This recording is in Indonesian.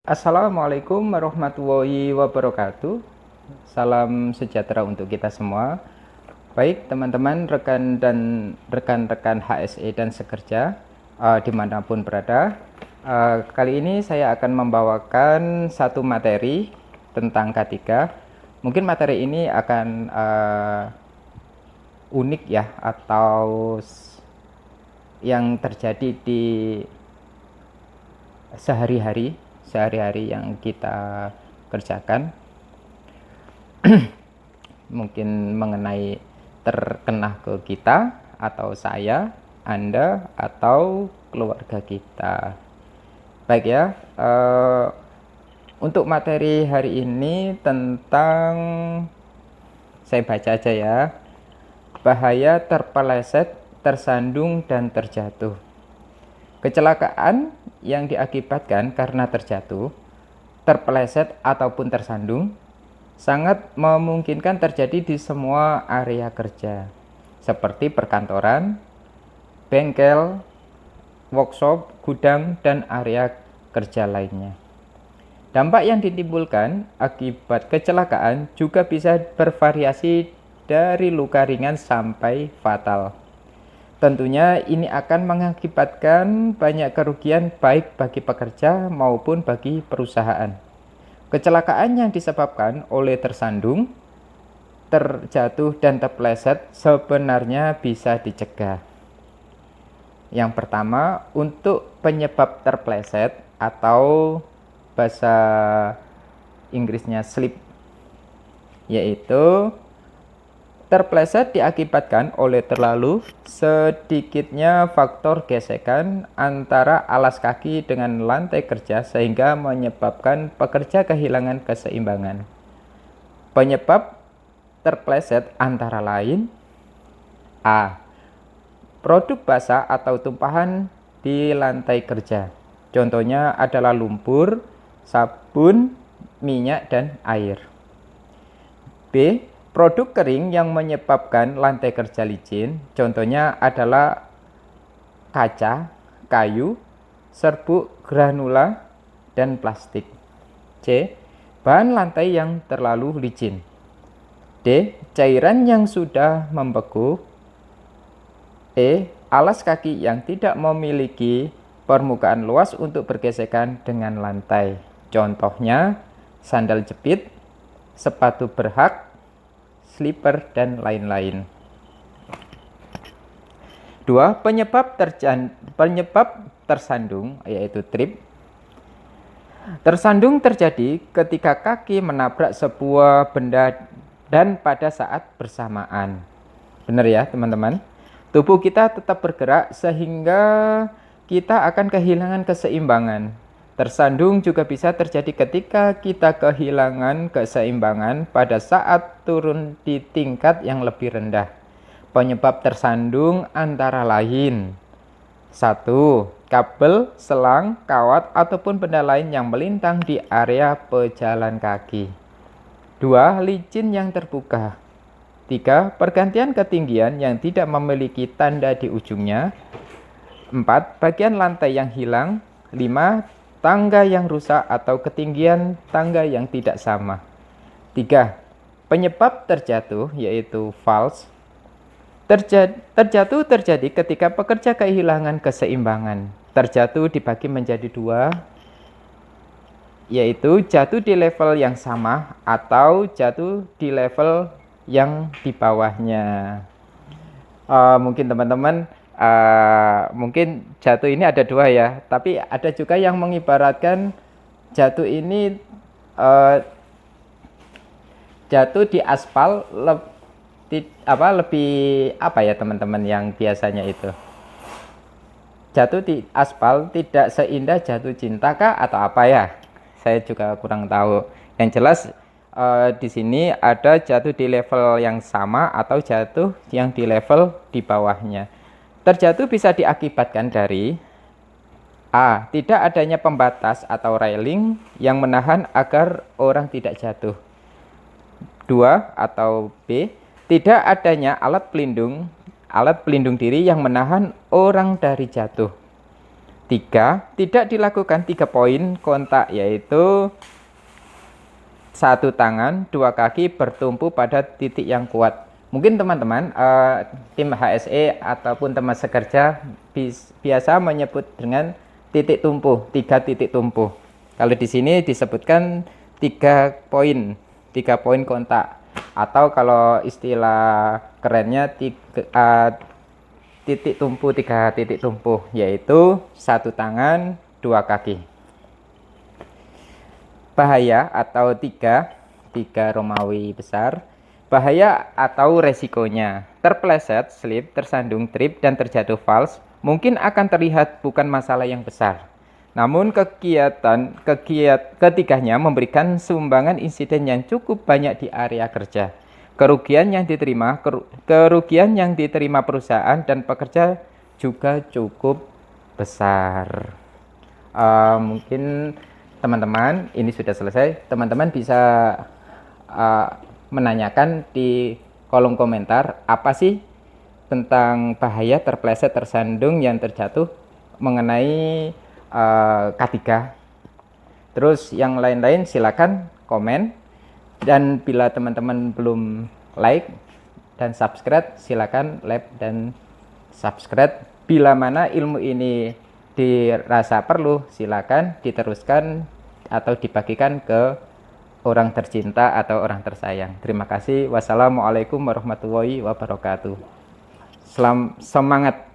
Assalamualaikum warahmatullahi wabarakatuh. Salam sejahtera untuk kita semua. Baik teman-teman, rekan dan rekan-rekan HSE dan sekerja dimanapun berada. Kali ini saya akan membawakan satu materi tentang K3. Mungkin materi ini akan unik ya, atau yang terjadi di sehari-hari yang kita kerjakan. Mungkin mengenai terkena ke kita, atau saya, Anda, atau keluarga kita. Baik ya, untuk materi hari ini tentang, saya baca aja ya, bahaya terpeleset, tersandung, dan terjatuh. Kecelakaan yang diakibatkan karena terjatuh, terpeleset, ataupun tersandung sangat memungkinkan terjadi di semua area kerja, seperti perkantoran, bengkel, workshop, gudang, dan area kerja lainnya. Dampak yang ditimbulkan akibat kecelakaan juga bisa bervariasi dari luka ringan sampai fatal. Tentunya ini akan mengakibatkan banyak kerugian baik bagi pekerja maupun bagi perusahaan. Kecelakaan yang disebabkan oleh tersandung, terjatuh, dan terpeleset sebenarnya bisa dicegah. Yang pertama, untuk penyebab terpeleset atau bahasa Inggrisnya slip, yaitu terpeleset diakibatkan oleh terlalu sedikitnya faktor gesekan antara alas kaki dengan lantai kerja sehingga menyebabkan pekerja kehilangan keseimbangan. Penyebab terpeleset antara lain: A. Produk basah atau tumpahan di lantai kerja. Contohnya adalah lumpur, sabun, minyak, dan air. B. Produk kering yang menyebabkan lantai kerja licin, contohnya adalah kaca, kayu, serbuk, granula, dan plastik. C. Bahan lantai yang terlalu licin. D. Cairan yang sudah membeku. E. Alas kaki yang tidak memiliki permukaan luas untuk bergesekan dengan lantai, contohnya sandal jepit, sepatu berhak, slipper, dan lain-lain. 2. Penyebab tersandung, yaitu trip. Tersandung terjadi ketika kaki menabrak sebuah benda dan pada saat bersamaan. Benar ya teman-teman? Tubuh kita tetap bergerak sehingga kita akan kehilangan keseimbangan. Tersandung juga bisa terjadi ketika kita kehilangan keseimbangan pada saat turun di tingkat yang lebih rendah. Penyebab tersandung antara lain: 1. Kabel, selang, kawat, ataupun benda lain yang melintang di area pejalan kaki. 2. Licin yang terbuka. 3. Pergantian ketinggian yang tidak memiliki tanda di ujungnya. 4. Bagian lantai yang hilang. 5. Tangga yang rusak atau ketinggian tangga yang tidak sama. 3. Penyebab terjatuh, yaitu falls. Terjatuh terjadi ketika pekerja kehilangan keseimbangan. Terjatuh dibagi menjadi 2, yaitu jatuh di level yang sama atau jatuh di level yang di bawahnya. Mungkin teman-teman mungkin jatuh ini ada 2 ya, tapi ada juga yang mengibaratkan jatuh ini jatuh di aspal lebih apa ya teman-teman, yang biasanya itu jatuh di aspal tidak seindah jatuh cinta kah atau apa ya, saya juga kurang tahu. Yang jelas di sini ada jatuh di level yang sama atau jatuh yang di level di bawahnya. Terjatuh bisa diakibatkan dari A. Tidak adanya pembatas atau railing yang menahan agar orang tidak jatuh. 2. Atau B. Tidak adanya alat pelindung diri yang menahan orang dari jatuh. 3. Tidak dilakukan 3 poin kontak, yaitu 1 tangan, 2 kaki bertumpu pada titik yang kuat. Mungkin teman-teman tim HSE ataupun teman sekerja biasa menyebut dengan titik tumpu, 3 titik tumpu. Kalau di sini disebutkan 3 poin, 3 poin kontak, atau kalau istilah kerennya titik tumpu, 3 titik tumpu, yaitu 1 tangan, 2 kaki. Bahaya atau 3 Romawi besar. Bahaya atau resikonya: terpleset, slip, tersandung, trip, dan terjatuh fals mungkin akan terlihat bukan masalah yang besar. Namun ketiganya memberikan sumbangan insiden yang cukup banyak di area kerja. Kerugian yang diterima perusahaan dan pekerja juga cukup besar. Mungkin teman-teman ini sudah selesai. Teman-teman bisa menanyakan di kolom komentar apa sih tentang bahaya terpleset, tersandung, yang terjatuh mengenai K3. Terus yang lain-lain silakan komen, dan bila teman-teman belum like dan subscribe, silakan like dan subscribe. Bila mana ilmu ini dirasa perlu, silakan diteruskan atau dibagikan ke orang tercinta atau orang tersayang. Terima kasih. Wassalamualaikum warahmatullahi wabarakatuh. Semangat.